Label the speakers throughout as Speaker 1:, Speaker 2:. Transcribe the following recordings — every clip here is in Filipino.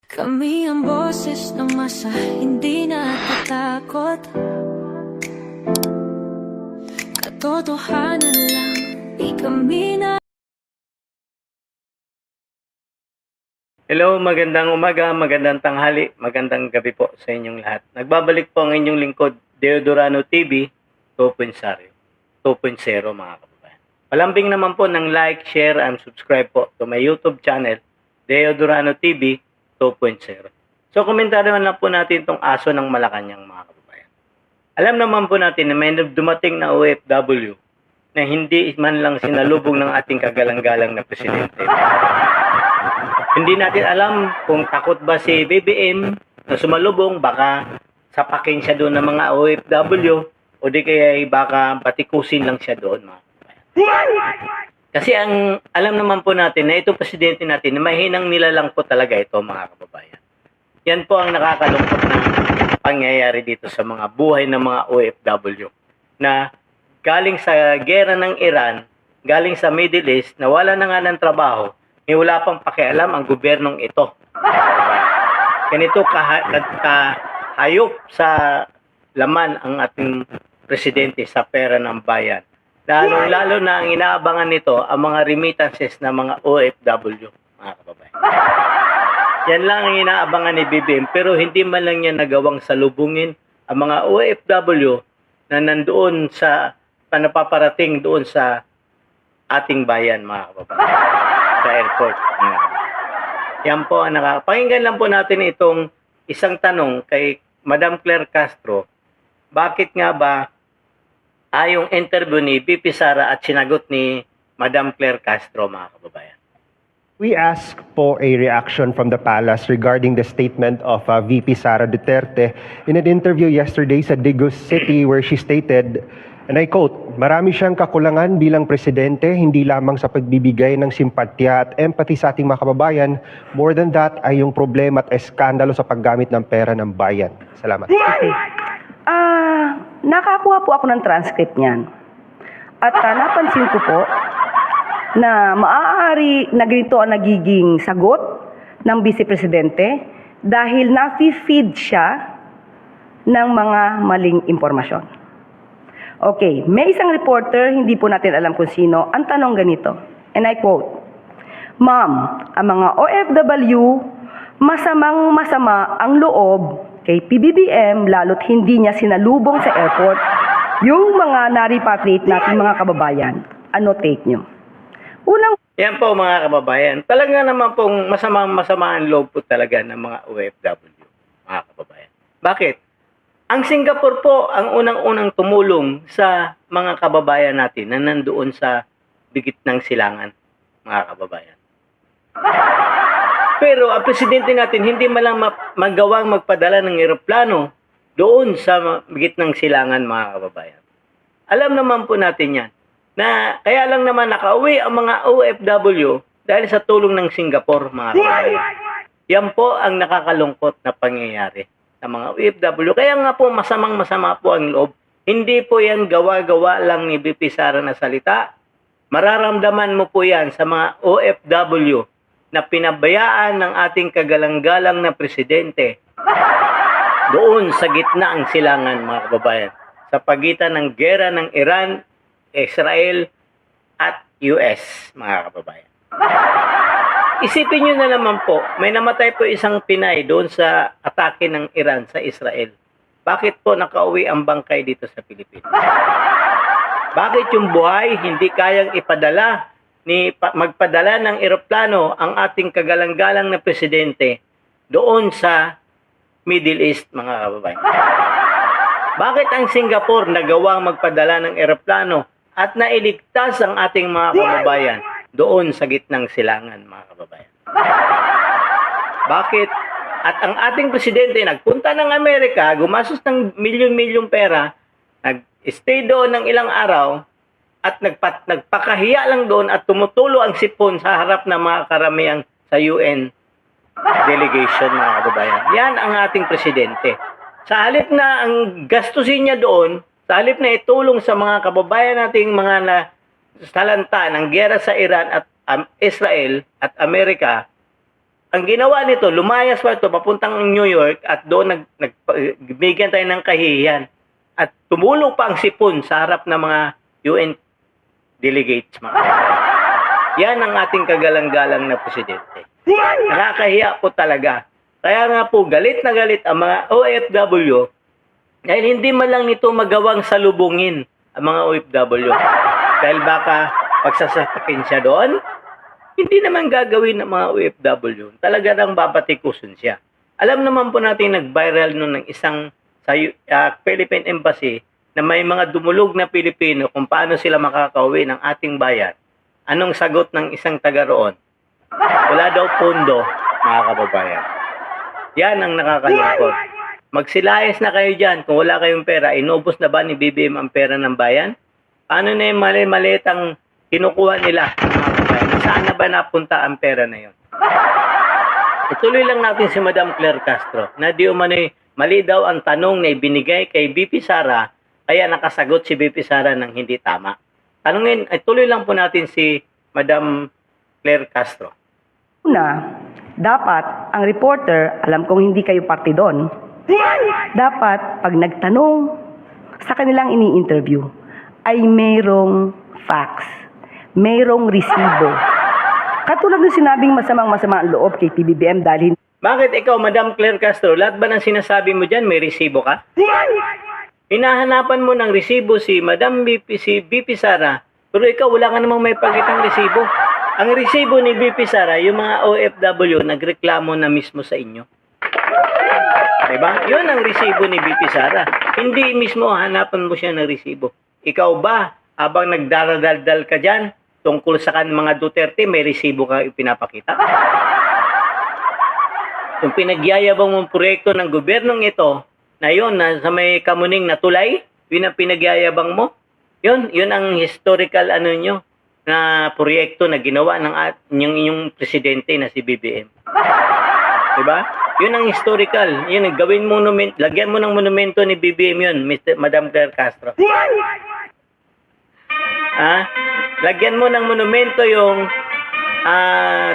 Speaker 1: Kami ang boses ng masa, hindi natatakot. Katotohanan lang, di kami na.
Speaker 2: Hello, magandang umaga, magandang tanghali, magandang gabi po sa inyong lahat. Nagbabalik po ang inyong lingkod, Deodorano TV 2.0 mga kababayan. Palambing naman po ng like, share, and subscribe po to my YouTube channel, Deodorano TV 2.0. So, komentaryo lang po natin itong aso ng Malacanang mga kababayan. Alam naman po natin na may dumating na OFW na hindi man lang sinalubong ng ating kagalang-galang na presidente. Hindi natin alam kung takot ba si BBM na sumalubong, baka sapakin siya doon ng mga OFW o di kaya baka patikusin lang siya doon mga kababayan. Kasi ang alam naman po natin na itong presidente natin, mahinang nilalang po talaga ito mga kababayan. Yan po ang nakakalungkot na pangyayari dito sa mga buhay ng mga OFW na galing sa gera ng Iran, galing sa Middle East, na wala na nga ng trabaho, may wala pang pakialam ang gobyernong ito. Ganito kahayop sa laman ang ating presidente sa pera ng bayan. Lalo na ang inaabangan nito ang mga remittances ng mga OFW, mga kababayan. Yan lang ang inaabangan ni BBM, pero hindi man lang niya nagawang salubungin ang mga OFW na nandoon sa napaparating doon sa ating bayan, mga kababayan, sa airport. Yan po ang pakinggan lang po natin itong isang tanong kay Madam Claire Castro. Bakit nga ba yung interview ni VP Sara at sinagot ni Madam Claire Castro, mga kababayan?
Speaker 3: We ask for a reaction from the palace regarding the statement of VP Sara Duterte in an interview yesterday sa Digos City where she stated, and I quote, "Marami siyang kakulangan bilang presidente, hindi lamang sa pagbibigay ng simpatya at empathy sa ating mga kababayan. More than that ay yung problema at eskandalo sa paggamit ng pera ng bayan." Salamat.
Speaker 4: Okay. Nakakuha po ako ng transcript niyan. At napansin ko po na maaari na ganito ang nagiging sagot ng Vice Presidente dahil nafi-feed siya ng mga maling impormasyon. Okay, may isang reporter, hindi po natin alam kung sino, ang tanong ganito, and I quote, "Ma'am, ang mga OFW, masamang-masama ang loob kay PBBM lalo't hindi niya sinalubong sa airport yung mga na-repatriate natin mga kababayan. Ano take nyo?"
Speaker 2: Yan po mga kababayan. Talaga naman pong masama ang loob po talaga ng mga OFW, mga kababayan. Bakit? Ang Singapore po ang unang-unang tumulong sa mga kababayan natin na nandoon sa bigit ng silangan, mga kababayan. Pero ang presidente natin hindi malang magawang magpadala ng eroplano doon sa bigit ng silangan, mga kababayan. Alam naman po natin yan, na kaya lang naman nakauwi ang mga OFW dahil sa tulong ng Singapore, mga kababayan. Yan po ang nakakalungkot na pangyayari ng mga OFW. Kaya nga po masamang-masama po ang loob. Hindi po yan gawa-gawa lang ni VP Sara na salita. Mararamdaman mo po yan sa mga OFW na pinabayaan ng ating kagalang-galang na presidente doon sa gitna ang silangan, mga kababayan, sa pagitan ng gera ng Iran, Israel at US, mga kababayan. Isipin nyo na naman po, may namatay po isang Pinay doon sa atake ng Iran sa Israel. Bakit po nakauwi ang bangkay dito sa Pilipinas? Bakit yung buhay hindi kayang ipadala magpadala ng eroplano ang ating kagalang-galang na presidente doon sa Middle East, mga kababayan? Bakit ang Singapore nagawang magpadala ng eroplano at nailigtas ang ating mga kababayan doon sa gitnang silangan, mga kababayan? Bakit? At ang ating presidente nagpunta ng Amerika, gumastos ng milyon-milyong pera, nag-stay doon ng ilang araw, at nagpakahiya lang doon at tumutulo ang sipon sa harap ng mga karamihan sa UN delegation, mga kababayan. Yan ang ating presidente. Sa halip na ang gastusin niya doon, sa halip na itulong sa mga kababayan nating mga salanta ng gera sa Iran at Israel at Amerika, ang ginawa nito, lumayas pa ito papuntang New York at doon nagbigyan tayo ng kahihiyan. At tumulong pa ang sipon sa harap ng mga UN delegates, mga kababayan. Yan ang ating kagalang-galang na presidente. Nakakahiya po talaga. Kaya nga po, galit na galit ang mga OFW dahil hindi man lang nito magawang salubungin ang mga OFW. Dahil baka pagsasapakin siya doon, hindi naman gagawin ng mga OFW. Talaga nang babatikusin siya. Alam naman po natin nag-viral noon ng isang sa Philippine Embassy na may mga dumulog na Pilipino kung paano sila makakauwi ng ating bayan. Anong sagot ng isang taga roon? Wala daw pondo, mga kababayan. Yan ang nakakalungkot. Magsilayas na kayo dyan. Kung wala kayong pera, inubos na ba ni BBM ang pera ng bayan? Ano na yung mali-malitang kinukuha nila, mga kababayan? Saan na ba napunta ang pera na yun? Ituloy lang natin si Madam Claire Castro na di umano'y mali daw ang tanong na ibinigay kay BP Sara, kaya nakasagot si BP Sara ng hindi tama. Tanungin, tuloy lang po natin si Madam Claire Castro.
Speaker 4: Una, dapat ang reporter, alam kong hindi kayo parte doon, dapat pag nagtanong sa kanilang ini-interview ay mayroong facts, mayroong resibo. Katulad ng sinabing masama ang loob kay PBBM dahil
Speaker 2: Bakit ikaw, Madam Claire Castro, lahat ba ng sinasabi mo dyan may resibo ka? Hinahanapan mo ng resibo si Madam BP Sara, pero ikaw wala ka namang may pakitang resibo. Ang resibo ni BP Sara, yung mga OFW nagreklamo na mismo sa inyo. Diba? Yun ang resibo ni BP Sara. Hindi mismo hanapan mo siya ng resibo. Ikaw ba, habang nagdaradaldal ka dyan, tungkol sa mga Duterte, may resibo ka ipinapakita? Yung pinagyayabang mong proyekto ng gobyernong ito, na yun, na sa may kamuning na tulay, yun ang pinagyayabang mo. Yun ang historical nyo, na proyekto na ginawa ng inyong presidente na si BBM. Diba? Yun ang historical. Yun, gawin monument, lagyan mo ng monumento ni BBM yun, Madam Claire Castro. Lagyan mo ng monumento yung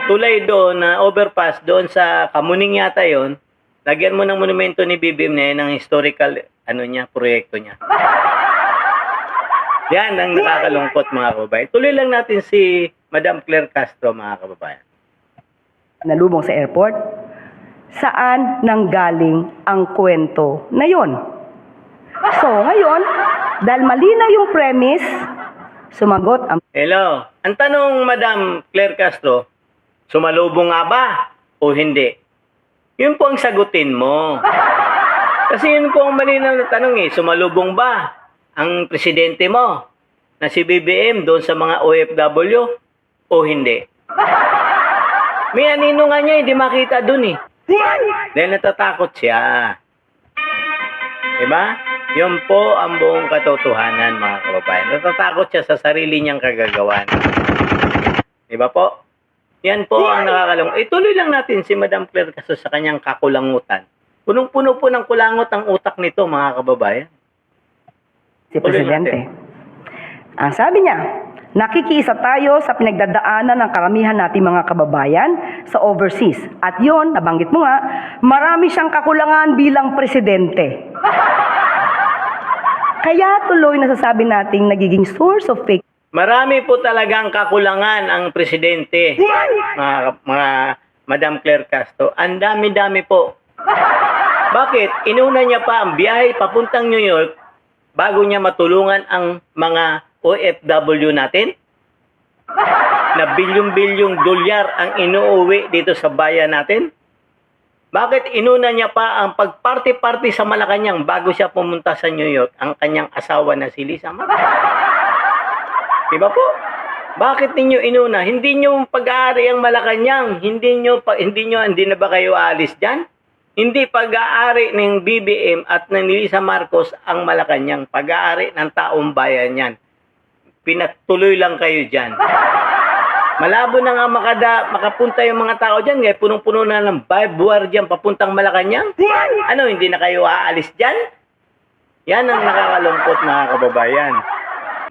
Speaker 2: tulay doon na overpass doon sa Kamuning yata yon. Lagyan mo ng monumento ni BBM na yun, ng historical proyekto niya. Yan ang nakakalungkot, mga kababayan. Tuloy lang natin si Madam Claire Castro, mga kababayan.
Speaker 4: nalubong sa airport, saan nanggaling ang kwento na yon? So, ngayon, dahil malinaw yung premise, sumagot ang...
Speaker 2: Hello. Ang tanong, Madam Claire Castro, sumalubong nga ba o hindi? Yun po ang sagutin mo. Kasi yun po ang malinaw na tanong eh. Sumalubong ba ang presidente mo na si BBM doon sa mga OFW o hindi? May anino nga niya, hindi makita doon eh. Dahil natatakot siya. Diba? Yun po ang buong katotohanan, mga kababayan. Natatakot siya sa sarili niyang kagagawan. Diba po? Yan po ang nakakalungkot. Ituloy lang natin si Madam Claire Castro sa kanyang kakulangutan. Punong-puno po ng kulangot ang utak nito, mga kababayan.
Speaker 4: Si Presidente. Ang sabi niya, nakikiisa tayo sa pinagdadaanan ng karamihan nating mga kababayan sa overseas. At yon, nabanggit mo nga, marami siyang kakulangan bilang Presidente. Kaya tuloy nasasabi nating nagiging source of fake.
Speaker 2: Marami po talagang kakulangan ang presidente, mga Madam Claire Castro. Ang dami-dami po. Bakit? Inuna niya pa ang biyahe papuntang New York bago niya matulungan ang mga OFW natin? Na bilyong-bilyong dolyar ang inuuwi dito sa bayan natin? Bakit inuna niya pa ang pagparty-party sa Malacanang bago siya pumunta sa New York ang kanyang asawa na si Lisa Marcos? Diba po? Bakit ninyo inuna? Hindi nyo pag-aari ang Malacanang. Hindi na ba kayo aalis dyan? Hindi pag-aari ng BBM at ng Lisa Marcos ang Malacanang. Pag-aari ng taong bayan yan. Pinatuloy lang kayo dyan. Malabo na nga makapunta yung mga tao dyan. Kaya punong-puno na ng buwar dyan papuntang Malacanang. Ano, hindi na kayo aalis dyan? Yan ang nakakalungkot, mga kababayan.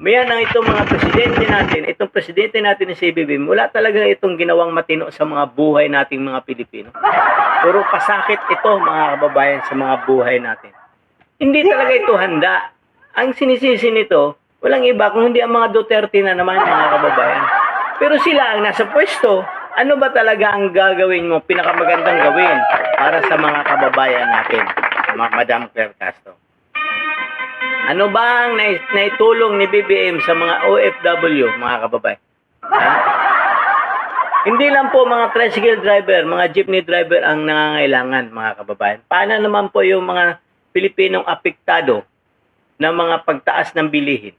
Speaker 2: Mayan ang itong mga presidente natin, itong presidente natin ni CBBM, wala talaga itong ginawang matino sa mga buhay nating mga Pilipino. Puro pasakit ito, mga kababayan, sa mga buhay natin. Hindi talaga ito handa. Ang sinisisi nito, walang iba kung hindi ang mga Duterte na naman, mga kababayan. Pero sila ang nasa pwesto. Ano ba talaga ang gagawin mo, pinakamagandang gawin para sa mga kababayan natin, Madam Claire Castro? Ano ba ang naitulong ni BBM sa mga OFW, mga kababayan? Ha? Hindi lang po mga tricycle driver, mga jeepney driver ang nangangailangan, mga kababayan. Paano naman po yung mga Pilipinong apektado na mga pagtaas ng bilihin?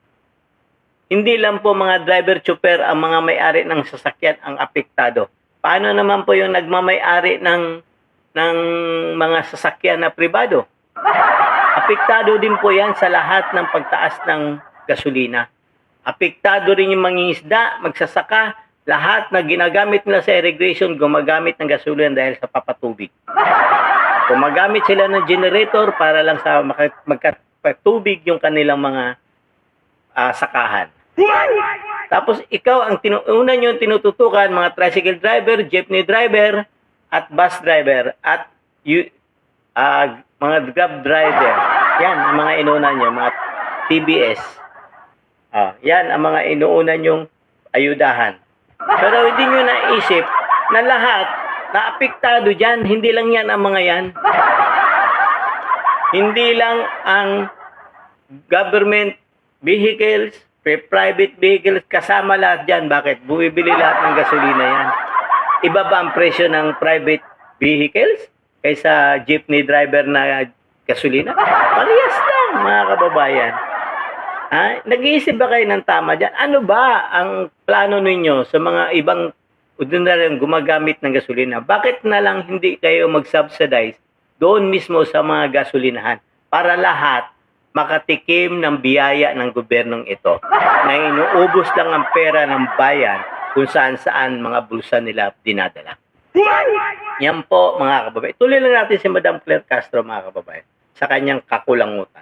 Speaker 2: Hindi lang po mga driver-chopper ang mga may-ari ng sasakyan ang apektado. Paano naman po yung nagmamay-ari ng mga sasakyan na pribado? Apektado din po yan sa lahat ng pagtaas ng gasolina. Apektado rin yung mangingisda, magsasaka, lahat na ginagamit nila sa irrigation, gumagamit ng gasolina dahil sa papatubig. Gumagamit sila ng generator para lang sa magkatubig yung kanilang mga sakahan. Tapos ikaw, ang una nyo tinututukan, mga tricycle driver, jeepney driver, at bus driver, at mga grab driver. Yan ang mga inuuna nyo, mga TBS. Yan ang mga inuuna nyong ayudahan. Pero hindi nyo naisip na lahat na apektado dyan, hindi lang yan ang mga yan. Hindi lang ang government vehicles, private vehicles, kasama lahat dyan. Bakit? Bumibili lahat ng gasolina yan. Iba ba ang presyo ng private vehicles kaysa jeepney driver na gasolina? Parehas lang, mga kababayan. Nag-iisip ba kayo ng tama dyan? Ano ba ang plano ninyo sa mga ibang ordinaryong gumagamit ng gasolina? Bakit na lang hindi kayo mag-subsidize doon mismo sa mga gasolinahan para lahat makatikim ng biyaya ng gobyernong ito na inuubos lang ang pera ng bayan kung saan-saan mga bulsa nila dinadala? Yan po, mga kababayan. Tuloy lang natin si Madam Claire Castro, mga kababayan, sa kanyang kakulangutan.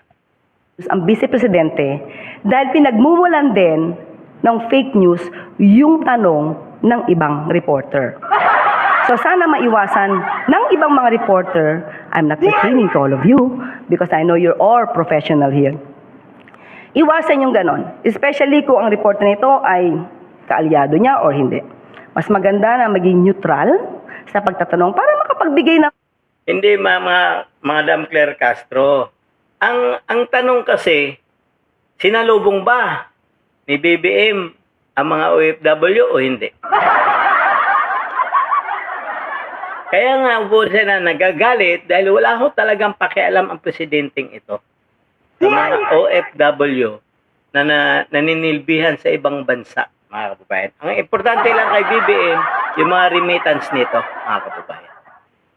Speaker 4: Ang Vice Presidente dahil pinagmumulan din ng fake news yung tanong ng ibang reporter. So sana maiwasan ng ibang mga reporter, I'm not pertaining to all of you because I know you're all professional here. Iwasan yung ganon, especially kung ang reporter nito ay kaalyado niya or hindi. Mas maganda na maging neutral sa pagtatanong para makapagbigay ng...
Speaker 2: Hindi, Madam Claire Castro. Ang tanong kasi, sinalubong ba ni BBM ang mga OFW o hindi? Kaya nga po siya na nagagalit dahil wala ho talagang pakialam ang presidenteng ito sa mga OFW na naninilbihan sa ibang bansa, mga kababayan. Ang importante lang kay BBM, yung mga remittance nito, mga kababayan.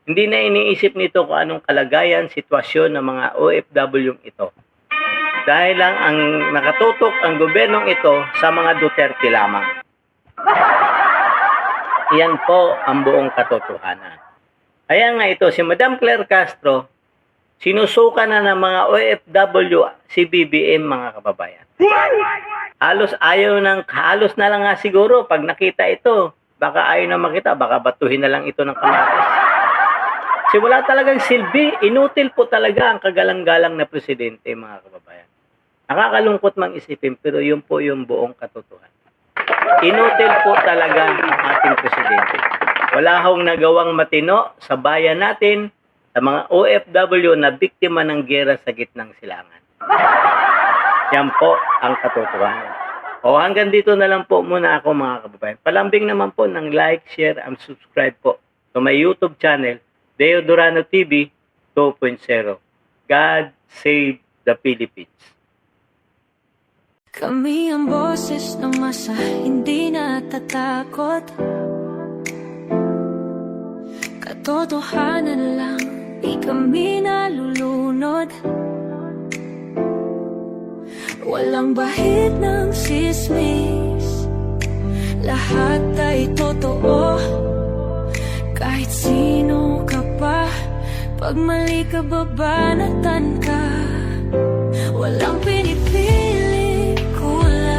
Speaker 2: Hindi na iniisip nito kung anong kalagayan, sitwasyon ng mga OFW ito. Dahil lang ang nakatutok ang gobyernong ito sa mga Duterte lamang. Iyan po ang buong katotohanan. Kaya nga ito, si Madam Claire Castro, sinusuka na ng mga OFW si BBM, mga kababayan. Halos na lang nga siguro pag nakita ito. Baka ayaw na makita, baka batuhin na lang ito ng kamatis. Kasi wala talagang silbi. Inutil po talaga ang kagalang-galang na presidente, mga kababayan. Nakakalungkot mang isipin, pero yun po yung buong katotohanan. Inutil po talaga ang ating presidente. Wala hong nagawang matino sa bayan natin, sa mga OFW na biktima ng giyera sa gitnang silangan. Yan po ang katotohanan. O hanggang dito na lang po muna ako, mga kababayan. Palambing naman po ng like, share, and subscribe po to my YouTube channel, Deo Durano TV 2.0. God save the Philippines.
Speaker 1: Kami ang boses ng masa, hindi natatakot. Katotohanan lang, di kami nalulunod. Walang bahid ng sismis, lahat ay totoo. Kahit sino ka pa, pag mali ka babanatan ka. Walang pinipili, kulang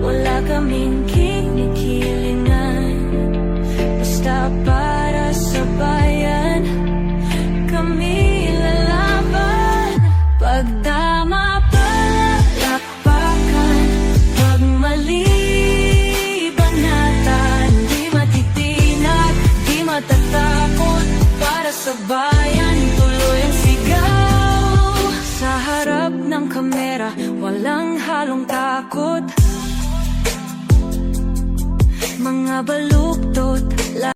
Speaker 1: wala kaming kinikilingan. Basta para sa bayan, kami lalaban. Pagdama palakpakan, pag mali banatan, di matitinag, di matatakot. Para sa bayan, tuloy ang sigaw. Sa harap ng kamera, walang halong takot. Mga baluktot